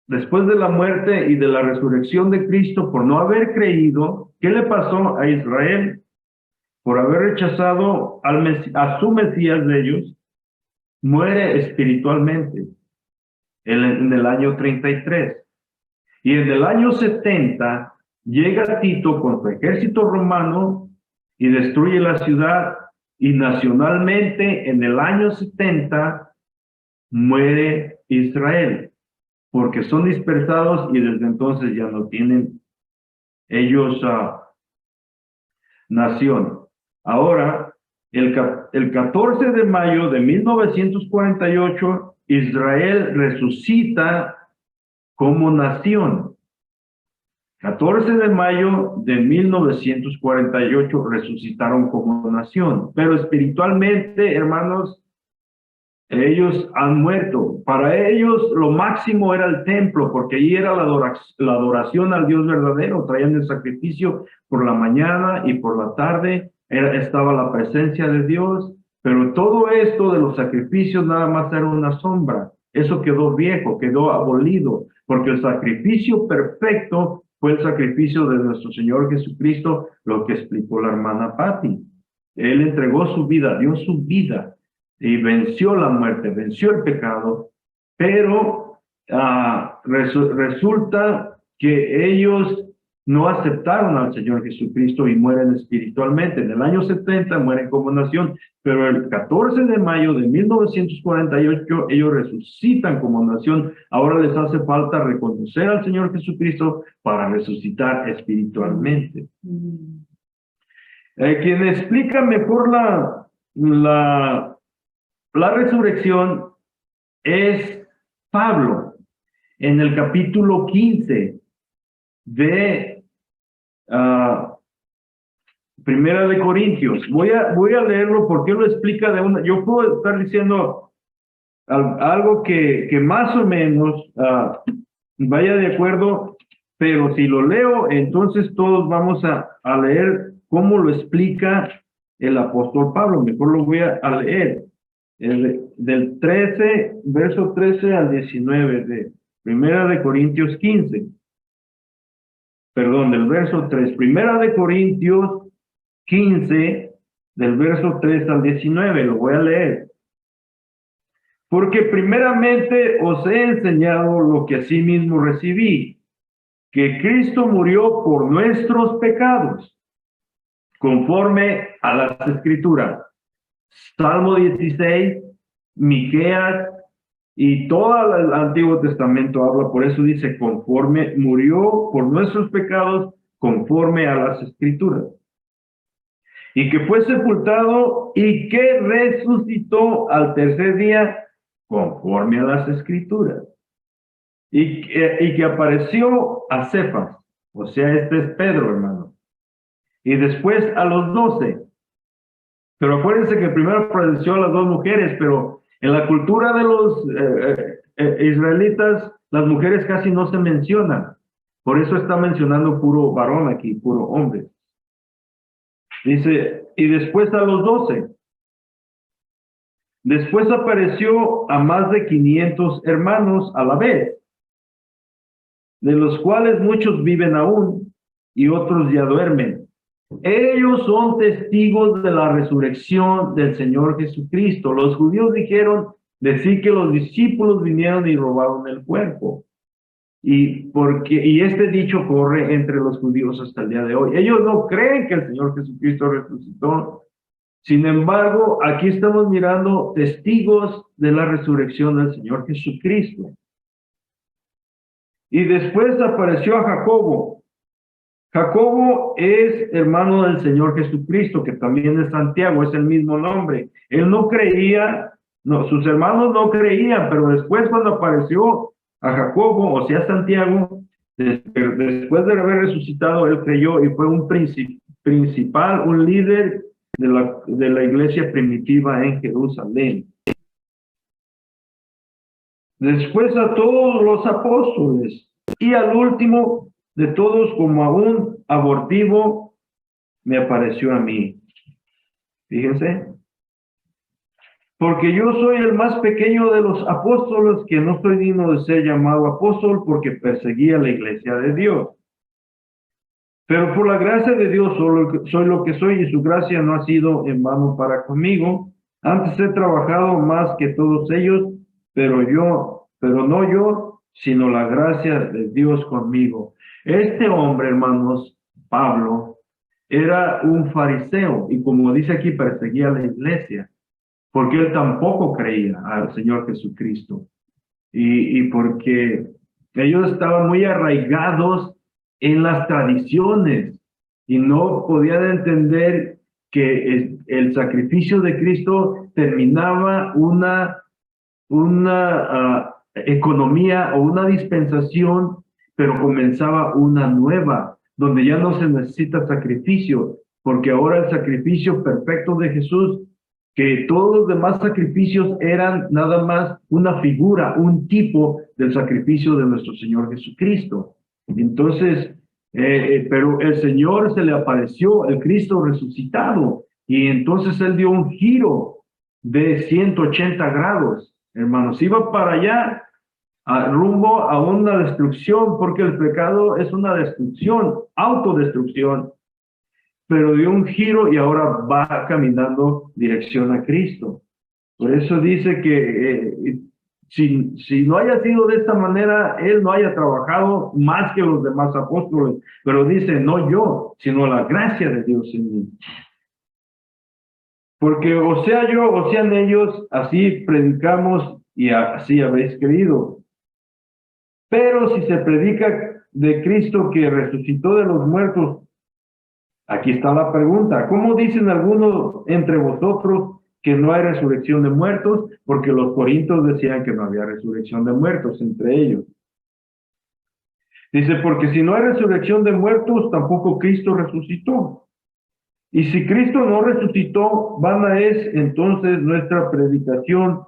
A: después de la muerte y de la resurrección de Cristo, por no haber creído? ¿Qué le pasó a Israel? Por haber rechazado a su Mesías de ellos, muere espiritualmente en el año 33. Y en el año 70 llega Tito con su ejército romano y destruye la ciudad, y nacionalmente en el año 70 muere Israel, porque son dispersados y desde entonces ya no tienen ellos nación. Ahora, el 14 de mayo de 1948, Israel resucita como nación. 14 de mayo de 1948 resucitaron como nación. Pero espiritualmente, hermanos, ellos han muerto. Para ellos lo máximo era el templo, porque allí era la adoración al Dios verdadero. Traían el sacrificio por la mañana y por la tarde. Estaba la presencia de Dios. Pero todo esto de los sacrificios nada más era una sombra. Eso quedó viejo, quedó abolido, porque el sacrificio perfecto fue el sacrificio de nuestro Señor Jesucristo, lo que explicó la hermana Patti. Él entregó su vida, dio su vida y venció la muerte, venció el pecado, pero resulta que ellos no aceptaron al Señor Jesucristo y mueren espiritualmente. En el año 70 mueren como nación, pero el 14 de mayo de 1948 ellos resucitan como nación. Ahora les hace falta reconocer al Señor Jesucristo para resucitar espiritualmente. Quien explica mejor la resurrección es Pablo en el capítulo 15 de Primera de Corintios. Voy a leerlo porque lo explica de una. Yo puedo estar diciendo algo que más o menos vaya de acuerdo, pero si lo leo, entonces todos vamos a leer cómo lo explica el apóstol Pablo. Mejor lo voy a leer. Del 13, verso 13 al 19 de Primera de Corintios 15. Perdón, del verso 3. Primera de Corintios 15, del verso 3 al 19. Lo voy a leer. Porque primeramente os he enseñado lo que asimismo recibí, que Cristo murió por nuestros pecados, conforme a las Escrituras. Salmo 16, Miqueas y todo el Antiguo Testamento habla, por eso dice, conforme murió por nuestros pecados, conforme a las Escrituras. Y que fue sepultado y que resucitó al tercer día, conforme a las Escrituras. Y que apareció a Cefas, o sea, este es Pedro, hermano. Y después a los 12. Pero acuérdense que primero apareció a las dos mujeres, pero en la cultura de los israelitas, las mujeres casi no se mencionan. Por eso está mencionando puro varón aquí, puro hombre. Dice, y después a los 12. Después apareció a más de 500 hermanos a la vez, de los cuales muchos viven aún y otros ya duermen. Ellos son testigos de la resurrección del Señor Jesucristo. Los judíos dijeron decir que los discípulos vinieron y robaron el cuerpo. Y este dicho corre entre los judíos hasta el día de hoy. Ellos no creen que el Señor Jesucristo resucitó. Sin embargo, aquí estamos mirando testigos de la resurrección del Señor Jesucristo. Y después apareció a Jacobo. Jacobo es hermano del Señor Jesucristo, que también es Santiago, es el mismo nombre. Él no creía, no, sus hermanos no creían, pero después cuando apareció a Jacobo, o sea, Santiago, después de haber resucitado, él creyó y fue un principal, un líder de la iglesia primitiva en Jerusalén. Después a todos los apóstoles y al último de todos, como a un abortivo, me apareció a mí. Fíjense. Porque yo soy el más pequeño de los apóstoles, que no estoy digno de ser llamado apóstol, porque perseguía la iglesia de Dios. Pero por la gracia de Dios soy lo que soy, y su gracia no ha sido en vano para conmigo. Antes he trabajado más que todos ellos, pero no yo, sino la gracia de Dios conmigo. Este hombre, hermanos, Pablo, era un fariseo, y como dice aquí, perseguía la iglesia, porque él tampoco creía al Señor Jesucristo. Y porque ellos estaban muy arraigados en las tradiciones y no podían entender que el sacrificio de Cristo terminaba una economía o una dispensación, pero comenzaba una nueva, donde ya no se necesita sacrificio, porque ahora el sacrificio perfecto de Jesús, que todos los demás sacrificios eran nada más una figura, un tipo del sacrificio de nuestro Señor Jesucristo. Entonces, pero el Señor se le apareció, el Cristo resucitado, y entonces Él dio un giro de 180 grados, hermanos. Iba para allá, rumbo a una destrucción, porque el pecado es una destrucción, autodestrucción, pero dio un giro y ahora va caminando dirección a Cristo. Por eso dice que si no haya sido de esta manera, Él no haya trabajado más que los demás apóstoles, pero dice, no yo, sino la gracia de Dios en mí. Porque o sea yo, o sean ellos, así predicamos y así habéis creído. Pero si se predica de Cristo que resucitó de los muertos, aquí está la pregunta. ¿Cómo dicen algunos entre vosotros que no hay resurrección de muertos? Porque los corintios decían que no había resurrección de muertos entre ellos. Dice, porque si no hay resurrección de muertos, tampoco Cristo resucitó. Y si Cristo no resucitó, vana es entonces nuestra predicación,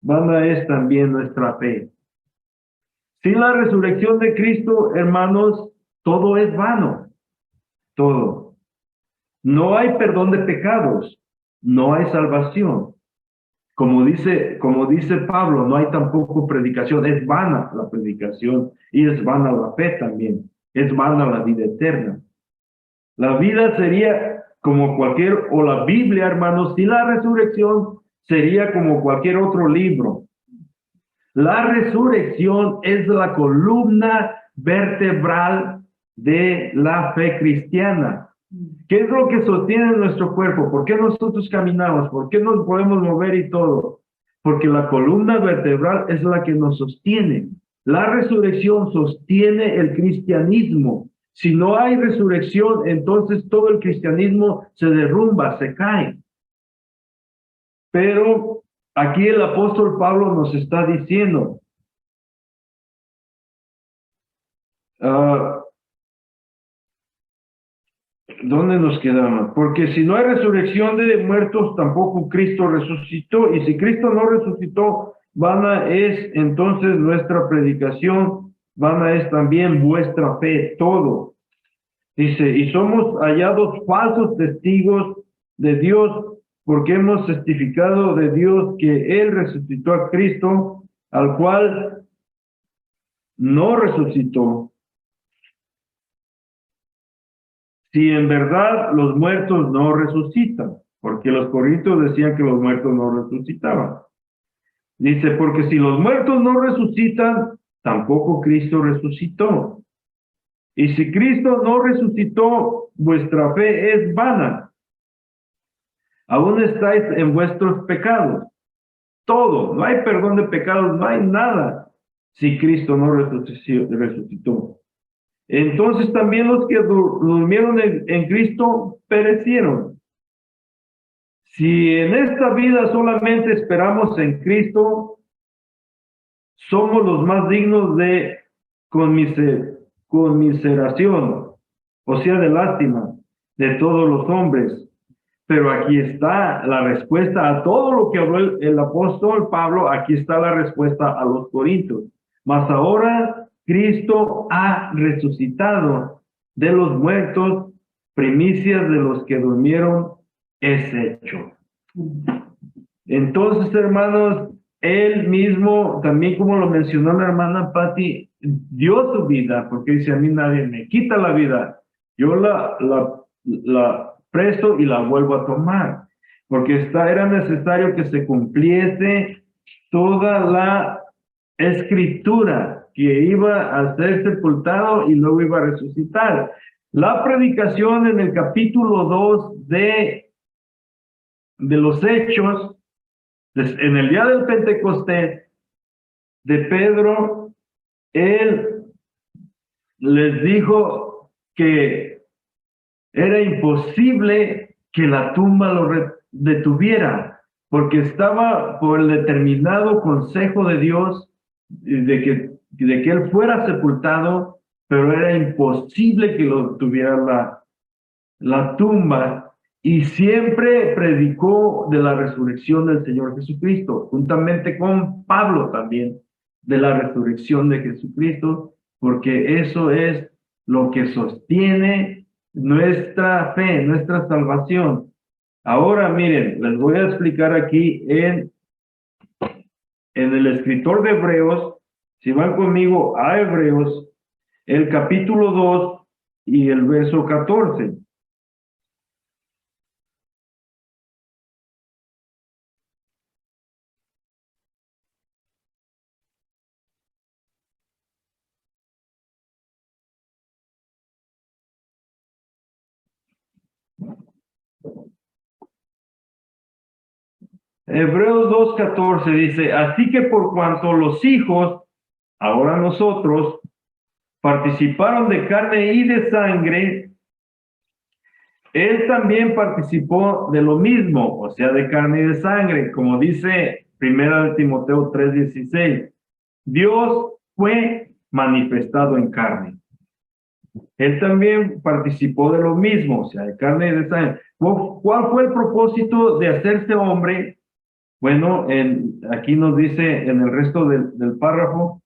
A: vana es también nuestra fe. Sin la resurrección de Cristo, hermanos, todo es vano, todo. No hay perdón de pecados, no hay salvación. Como dice Pablo, no hay tampoco predicación, es vana la predicación y es vana la fe también, es vana la vida eterna. La vida sería como cualquier, o la Biblia, hermanos, sin la resurrección sería como cualquier otro libro. La resurrección es la columna vertebral de la fe cristiana. ¿Qué es lo que sostiene nuestro cuerpo? ¿Por qué nosotros caminamos? ¿Por qué nos podemos mover y todo? Porque la columna vertebral es la que nos sostiene. La resurrección sostiene el cristianismo. Si no hay resurrección, entonces todo el cristianismo se derrumba, se cae. Pero aquí el apóstol Pablo nos está diciendo, ¿dónde nos quedamos? Porque si no hay resurrección de muertos, tampoco Cristo resucitó. Y si Cristo no resucitó, vana es entonces nuestra predicación, vana es también vuestra fe, todo. Dice, y somos hallados falsos testigos de Dios, porque hemos testificado de Dios que Él resucitó a Cristo, al cual no resucitó. Si en verdad los muertos no resucitan, porque los corintios decían que los muertos no resucitaban. Dice, porque si los muertos no resucitan, tampoco Cristo resucitó. Y si Cristo no resucitó, vuestra fe es vana. Aún estáis en vuestros pecados. Todo, no hay perdón de pecados, no hay nada si Cristo no resucitó. Entonces también los que durmieron en Cristo perecieron. Si en esta vida solamente esperamos en Cristo, somos los más dignos de conmiseración, o sea, de lástima, de todos los hombres. Pero aquí está la respuesta a todo lo que habló el apóstol Pablo, aquí está la respuesta a los corintios. Mas ahora Cristo ha resucitado de los muertos, primicias de los que durmieron es hecho. Entonces, hermanos, Él mismo, también como lo mencionó la hermana Patti, dio su vida, porque dice, a mí nadie me quita la vida. Yo la presto y la vuelvo a tomar, porque era necesario que se cumpliese toda la escritura, que iba a ser sepultado y luego iba a resucitar. La predicación en el capítulo 2 de los Hechos, en el día del Pentecostés, de Pedro, él les dijo que era imposible que la tumba lo detuviera, porque estaba por el determinado consejo de Dios de que él fuera sepultado, pero era imposible que lo tuviera la tumba. Y siempre predicó de la resurrección del Señor Jesucristo, juntamente con Pablo también, de la resurrección de Jesucristo, porque eso es lo que sostiene nuestra fe, nuestra salvación. Ahora miren, les voy a explicar aquí en el escritor de Hebreos, si van conmigo a Hebreos, el capítulo 2 y el verso 14. Hebreos 2:14 dice, así que por cuanto los hijos, ahora nosotros, participaron de carne y de sangre, él también participó de lo mismo, o sea, de carne y de sangre, como dice 1 Timoteo 3:16. Dios fue manifestado en carne. Él también participó de lo mismo, o sea, de carne y de sangre. ¿Cuál fue el propósito de hacerse hombre? Bueno, aquí nos dice en el resto del párrafo,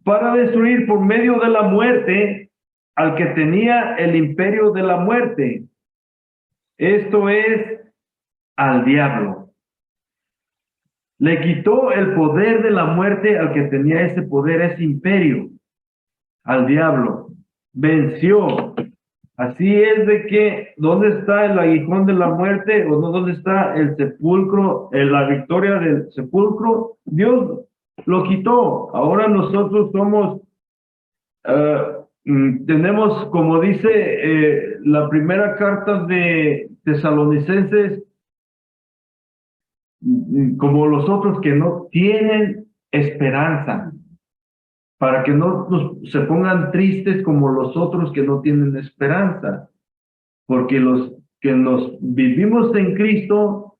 A: para destruir por medio de la muerte al que tenía el imperio de la muerte. Esto es al diablo. Le quitó el poder de la muerte al que tenía ese poder, ese imperio, al diablo. Venció. Así es de que, ¿dónde está el aguijón de la muerte? ¿O no, dónde está el sepulcro, la victoria del sepulcro? Dios lo quitó. Ahora nosotros somos, tenemos, como dice la primera carta de Tesalonicenses, como los otros que no tienen esperanza, para que no se pongan tristes como los otros que no tienen esperanza, porque los que nos vivimos en Cristo,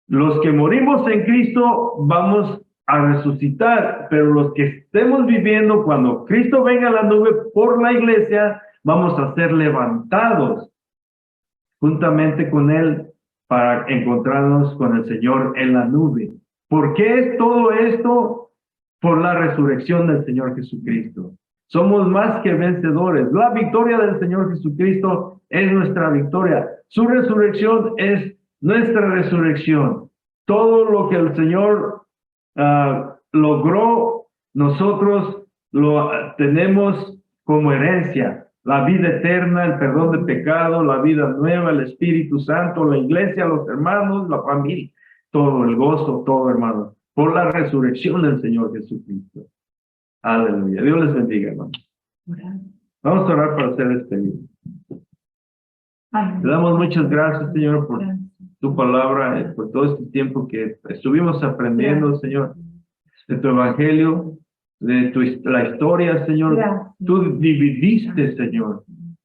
A: los que morimos en Cristo, vamos a resucitar, pero los que estemos viviendo cuando Cristo venga a la nube por la iglesia, vamos a ser levantados juntamente con Él para encontrarnos con el Señor en la nube. ¿Por qué es todo esto? Por la resurrección del Señor Jesucristo. Somos más que vencedores. La victoria del Señor Jesucristo es nuestra victoria. Su resurrección es nuestra resurrección. Todo lo que el Señor logró, nosotros lo tenemos como herencia. La vida eterna, el perdón de pecado, la vida nueva, el Espíritu Santo, la iglesia, los hermanos, la familia, todo el gozo, todo, hermano, por la resurrección del Señor Jesucristo. Aleluya. Dios les bendiga, hermano. Vamos a orar para hacer despedida. Le damos muchas gracias, Señor, por tu palabra, por todo este tiempo que estuvimos aprendiendo, Señor, de tu evangelio, de la historia, Señor. Tú dividiste, Señor,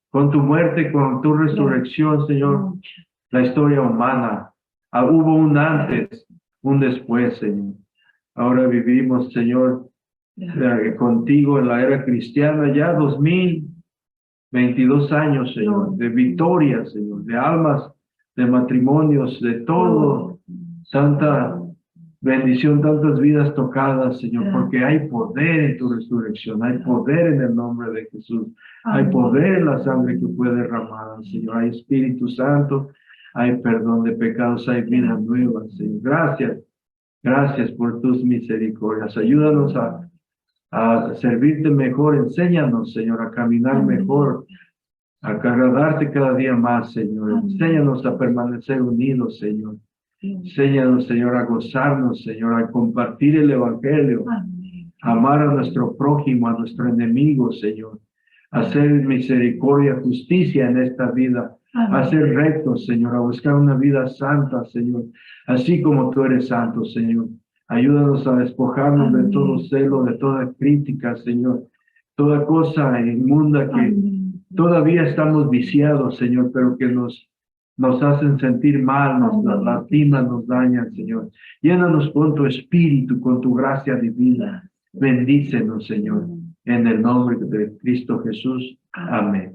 A: con tu muerte, con tu resurrección, Señor, la historia humana. Hubo un antes, un después, Señor. Ahora vivimos, Señor, contigo en la era cristiana, ya 2022 años, Señor, de victoria, Señor, de almas, de matrimonios, de todo. Santa bendición, tantas vidas tocadas, Señor, porque hay poder en tu resurrección, hay poder en el nombre de Jesús, hay poder en la sangre que fue derramada, Señor, hay Espíritu Santo, hay perdón de pecados, hay vida nueva, Señor. Gracias, gracias por tus misericordias. Ayúdanos a servirte mejor, enséñanos, Señor, a caminar mejor, a agradarte cada día más, Señor. Enséñanos a permanecer unidos, Señor. Enséñanos, Señor, a gozarnos, Señor, a compartir el evangelio, a amar a nuestro prójimo, a nuestro enemigo, Señor, a hacer misericordia, justicia en esta vida, a ser rectos, Señor, a buscar una vida santa, Señor, así como tú eres santo, Señor. Ayúdanos a despojarnos de todo celo, de toda crítica, Señor, toda cosa inmunda que todavía estamos viciados, Señor, pero que nos hacen sentir mal, nos lastiman, nos dañan, Señor. Llénanos con tu espíritu, con tu gracia divina. Bendícenos, Señor, en el nombre de Cristo Jesús. Amén.